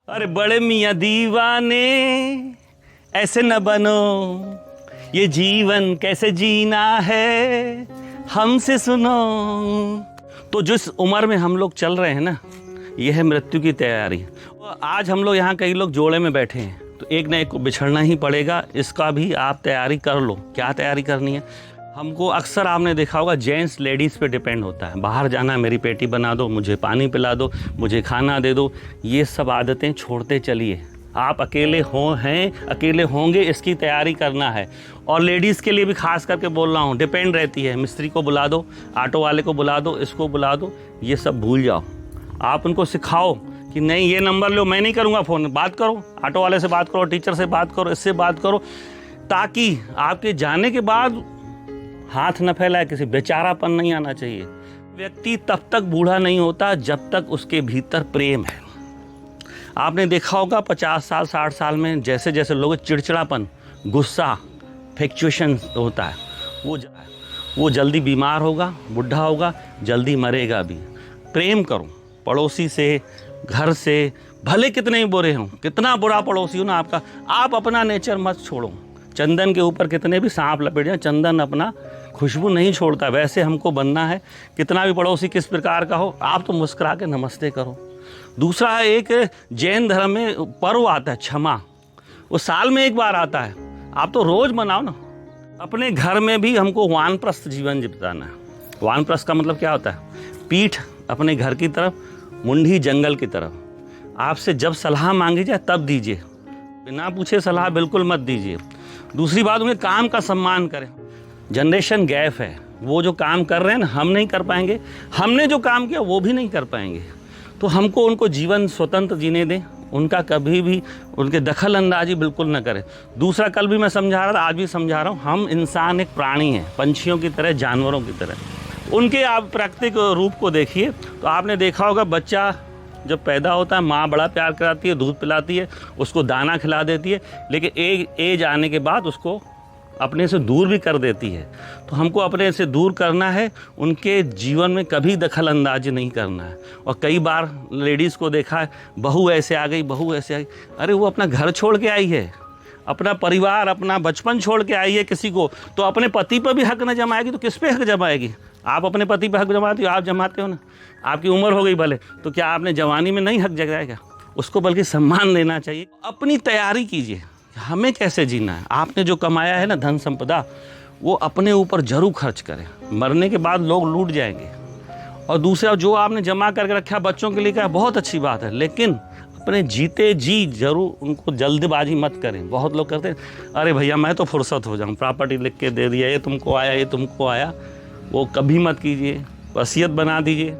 अरे बड़े मियाँ दीवाने ऐसे न बनो, ये जीवन कैसे जीना है हमसे सुनो। तो जिस उम्र में हम लोग चल रहे हैं ना, ये है मृत्यु की तैयारी। आज हम लोग यहाँ कई लोग जोड़े में बैठे हैं, तो एक न एक को बिछड़ना ही पड़ेगा। इसका भी आप तैयारी कर लो। क्या तैयारी करनी है? हमको अक्सर आपने देखा होगा जेंट्स लेडीज़ पे डिपेंड होता है। बाहर जाना है, मेरी पेटी बना दो, मुझे पानी पिला दो, मुझे खाना दे दो। ये सब आदतें छोड़ते चलिए। आप अकेले अकेले होंगे, इसकी तैयारी करना है। और लेडीज़ के लिए भी खास करके बोल रहा हूँ, डिपेंड रहती है। मिस्त्री को बुला दो, ऑटो वाले को बुला दो, इसको बुला दो, ये सब भूल जाओ। आप उनको सिखाओ कि नहीं ये नंबर लो, मैं नहीं करूँगा फ़ोन, बात करो, ऑटो वाले से बात करो, टीचर से बात करो, इससे बात करो, ताकि आपके जाने के बाद हाथ न फैलाए, किसी बेचारापन नहीं आना चाहिए। व्यक्ति तब तक बूढ़ा नहीं होता जब तक उसके भीतर प्रेम है। आपने देखा होगा 50 साल 60 साल में जैसे जैसे लोग चिड़चिड़ापन, गुस्सा, फ्लक्चुएशन होता है, वो जल्दी बीमार होगा, बुढ़ा होगा, जल्दी मरेगा भी। प्रेम करो पड़ोसी से, घर से, भले कितने ही बुरे हों, कितना बुरा पड़ोसी हो ना आपका, आप अपना नेचर मत छोड़ो। चंदन के ऊपर कितने भी सांप लपेट जाए, चंदन अपना खुशबू नहीं छोड़ता। वैसे हमको बनना है। कितना भी पड़ोसी किस प्रकार का हो, आप तो मुस्कुरा के नमस्ते करो। दूसरा, एक जैन धर्म में पर्व आता है क्षमा, वो साल में एक बार आता है, आप तो रोज मनाओ ना। अपने घर में भी हमको वानप्रस्थ जीवन बिताना है। वानप्रस्थ का मतलब क्या होता है? पीठ अपने घर की तरफ, मुंडी जंगल की तरफ। आपसे जब सलाह मांगी जाए तब दीजिए, बिना पूछे सलाह बिल्कुल मत दीजिए। दूसरी बात, उनके काम का सम्मान करें। जनरेशन गैप है, वो जो काम कर रहे हैं ना, हम नहीं कर पाएंगे, हमने जो काम किया वो भी नहीं कर पाएंगे। तो हमको उनको जीवन स्वतंत्र जीने दें, उनका कभी भी उनके दखल अंदाजी बिल्कुल न करें। दूसरा, कल भी मैं समझा रहा था, आज भी समझा रहा हूँ, हम इंसान एक प्राणी हैं, पंछियों की तरह, जानवरों की तरह। उनके आप प्राकृतिक रूप को देखिए तो आपने देखा होगा, बच्चा जब पैदा होता है माँ बड़ा प्यार कराती है, दूध पिलाती है, उसको दाना खिला देती है, लेकिन एक एज आने के बाद उसको अपने से दूर भी कर देती है। तो हमको अपने से दूर करना है, उनके जीवन में कभी दखल अंदाजी नहीं करना है। और कई बार लेडीज़ को देखा है, बहू ऐसे आ गई, बहू ऐसे आ गई। अरे वो अपना घर छोड़ के आई है, अपना परिवार, अपना बचपन छोड़ के आई है किसी को, तो अपने पति पर भी हक न जमाएगी तो किस पे हक जमाएगी? आप अपने पति पर हक जमाते हो, आप जमाते हो ना। आपकी उम्र हो गई भले, तो क्या आपने जवानी में नहीं हक जगाएगा? उसको बल्कि सम्मान देना चाहिए। अपनी तैयारी कीजिए, हमें कैसे जीना है। आपने जो कमाया है ना धन संपदा, वो अपने ऊपर जरूर खर्च करें। मरने के बाद लोग लूट जाएंगे। और दूसरा, जो आपने जमा करके रखा बच्चों के लिए, क्या बहुत अच्छी बात है, लेकिन अपने जीते जी जरूर उनको जल्दबाजी मत करें। बहुत लोग करते हैं, अरे भैया मैं तो फुर्सत हो जाऊँ, प्रॉपर्टी लिख के दे दिया, ये तुमको आया, ये तुमको आया। वो कभी मत कीजिए, वसीयत बना दीजिए।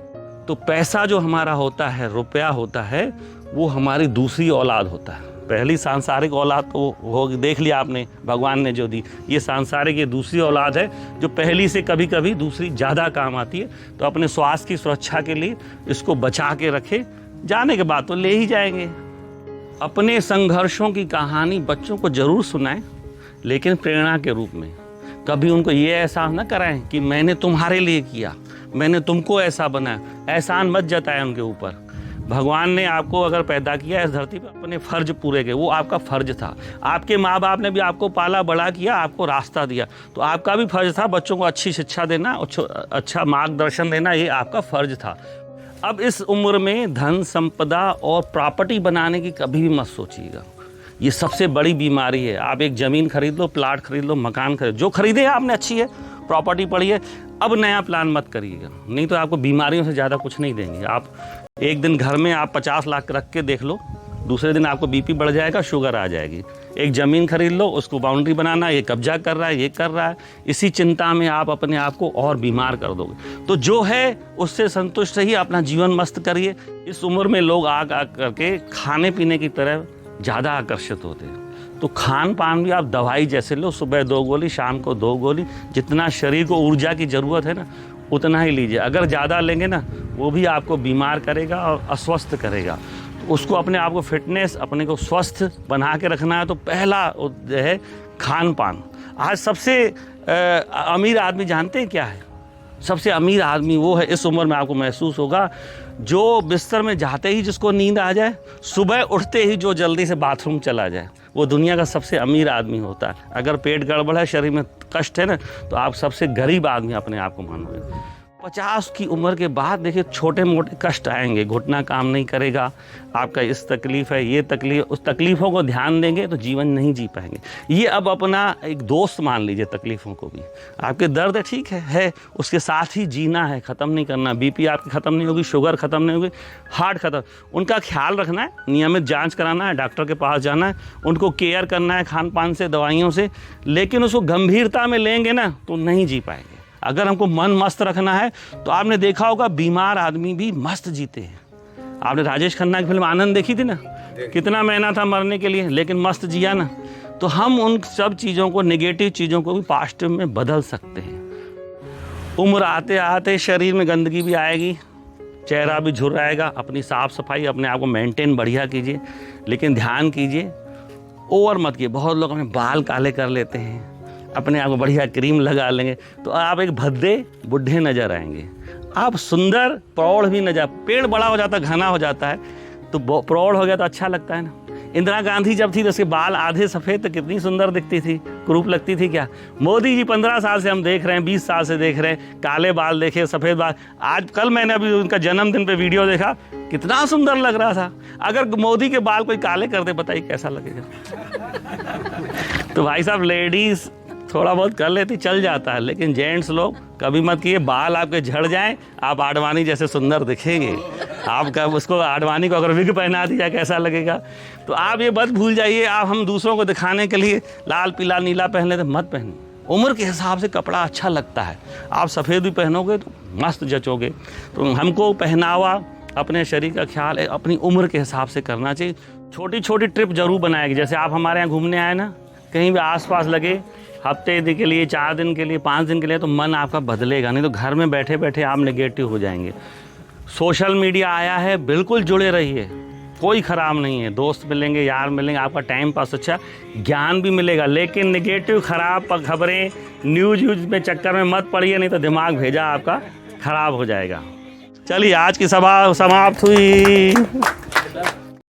तो पैसा जो हमारा होता है, रुपया होता है, वो हमारी दूसरी औलाद होता है। पहली सांसारिक औलाद तो हो देख लिया आपने, भगवान ने जो दी। ये सांसारिक, ये दूसरी औलाद है जो पहली से कभी कभी दूसरी ज़्यादा काम आती है। तो अपने स्वास्थ्य की सुरक्षा के लिए इसको बचा के रखे, जाने के बाद तो ले ही जाएंगे। अपने संघर्षों की कहानी बच्चों को जरूर सुनाएं, लेकिन प्रेरणा के रूप में। कभी उनको ये एहसास न कराएं कि मैंने तुम्हारे लिए किया, मैंने तुमको ऐसा बनाया। एहसान मत जताएं उनके ऊपर। भगवान ने आपको अगर पैदा किया इस धरती पर, अपने फ़र्ज पूरे किए, वो आपका फ़र्ज था। आपके माँ बाप ने भी आपको पाला बड़ा किया, आपको रास्ता दिया, तो आपका भी फ़र्ज था बच्चों को अच्छी शिक्षा देना, अच्छा मार्गदर्शन देना, ये आपका फ़र्ज था। अब इस उम्र में धन संपदा और प्रॉपर्टी बनाने की कभी भी मत सोचिएगा। ये सबसे बड़ी बीमारी है। आप एक ज़मीन खरीद लो, प्लाट खरीद लो, मकान खरीद, जो खरीदे आपने अच्छी है, प्रॉपर्टी पड़ी है, अब नया प्लान मत करिएगा, नहीं तो आपको बीमारियों से ज़्यादा कुछ नहीं देंगे। आप एक दिन घर में आप 50 लाख रख के देख लो, दूसरे दिन आपको बीपी बढ़ जाएगा, शुगर आ जाएगी। एक ज़मीन खरीद लो, उसको बाउंड्री बनाना, ये कब्जा कर रहा है, ये कर रहा है, इसी चिंता में आप अपने आप को और बीमार कर दोगे। तो जो है उससे संतुष्ट रहिए, अपना जीवन मस्त करिए। इस उम्र में लोग आ करके खाने पीने की तरह ज़्यादा आकर्षित होते हैं। तो खान पान भी आप दवाई जैसे लो, सुबह 2 गोली, शाम को 2 गोली। जितना शरीर को ऊर्जा की ज़रूरत है ना, उतना ही लीजिए। अगर ज़्यादा लेंगे ना, वो भी आपको बीमार करेगा और अस्वस्थ करेगा। तो उसको अपने आप को फिटनेस, अपने को स्वस्थ बना के रखना है। तो पहला जो है खान पान। आज सबसे अमीर आदमी जानते हैं क्या है? सबसे अमीर आदमी वो है, इस उम्र में आपको महसूस होगा, जो बिस्तर में जाते ही जिसको नींद आ जाए, सुबह उठते ही जो जल्दी से बाथरूम चला जाए, वो दुनिया का सबसे अमीर आदमी होता है। अगर पेट गड़बड़ है, शरीर में कष्ट है ना, तो आप सबसे गरीब आदमी अपने आप को मानोगे। 50 की उम्र के बाद देखिए छोटे मोटे कष्ट आएंगे, घुटना काम नहीं करेगा, आपका इस तकलीफ़ है, ये तकलीफ, उस तकलीफ़ों को ध्यान देंगे तो जीवन नहीं जी पाएंगे। ये अब अपना एक दोस्त मान लीजिए तकलीफ़ों को भी। आपके दर्द ठीक है, उसके साथ ही जीना है, ख़त्म नहीं करना। बीपी आपकी ख़त्म नहीं होगी, शुगर ख़त्म नहीं होगी, हार्ट ख़त्म, उनका ख्याल रखना है, नियमित जाँच कराना है, डॉक्टर के पास जाना है, उनको केयर करना है खान पान से, दवाइयों से। लेकिन उसको गंभीरता में लेंगे ना तो नहीं जी पाएंगे। अगर हमको मन मस्त रखना है तो आपने देखा होगा बीमार आदमी भी मस्त जीते हैं। आपने राजेश खन्ना की फिल्म आनंद देखी थी ना, कितना मेहनत था मरने के लिए लेकिन मस्त जिया ना। तो हम उन सब चीज़ों को, नेगेटिव चीज़ों को भी पॉजिटिव में बदल सकते हैं। उम्र आते आते शरीर में गंदगी भी आएगी, चेहरा भी झुर्राएगा। अपनी साफ़ सफाई, अपने आप को मेंटेन बढ़िया कीजिए, लेकिन ध्यान कीजिए ओवर मत कीजिए। बहुत लोग अपने बाल काले कर लेते हैं, अपने आप को बढ़िया क्रीम लगा लेंगे तो आप एक भद्दे बुढ़े नज़र आएंगे। आप सुंदर प्रौढ़ भी नजर, पेड़ बड़ा हो जाता है, घना हो जाता है तो प्रौढ़ हो गया तो अच्छा लगता है ना। इंदिरा गांधी जब थी तो उसके बाल आधे सफ़ेद तो कितनी सुंदर दिखती थी, कुरूप लगती थी क्या। मोदी जी 15 साल से हम देख रहे हैं, 20 साल से देख रहे हैं, काले बाल देखे, सफ़ेद बाल। आज कल मैंने अभी उनका जन्मदिन पे वीडियो देखा, कितना सुंदर लग रहा था। अगर मोदी के बाल कोई काले कर दे, बताइए कैसा लगेगा। तो भाई साहब, लेडीज़ थोड़ा बहुत कर लेती, चल जाता है, लेकिन जेंट्स लोग कभी मत किए। बाल आपके झड़ जाएं, आप आडवाणी जैसे सुंदर दिखेंगे। आप उसको, आडवाणी को अगर विग पहना दिया कैसा लगेगा। तो आप ये मत भूल जाइए, आप हम दूसरों को दिखाने के लिए लाल पीला नीला पहन लेते, मत पहने। उम्र के हिसाब से कपड़ा अच्छा लगता है। आप सफ़ेद भी पहनोगे तो मस्त जचोगे। तो हमको पहनावा, अपने शरीर का ख्याल अपनी उम्र के हिसाब से करना चाहिए। छोटी छोटी ट्रिप जरूर बनाएगी। जैसे आप हमारे यहाँ घूमने आए ना, कहीं भी आसपास लगे, हफ्ते के लिए, 4 दिन के लिए, 5 दिन के लिए, तो मन आपका बदलेगा। नहीं तो घर में बैठे बैठे आप नेगेटिव हो जाएंगे। सोशल मीडिया आया है, बिल्कुल जुड़े रहिए, कोई ख़राब नहीं है। दोस्त मिलेंगे, यार मिलेंगे, आपका टाइम पास अच्छा, ज्ञान भी मिलेगा। लेकिन नेगेटिव ख़राब खबरें, न्यूज़ में चक्कर में मत पड़िए, नहीं तो दिमाग भेजा आपका ख़राब हो जाएगा। चलिए, आज की सभा समाप्त हुई।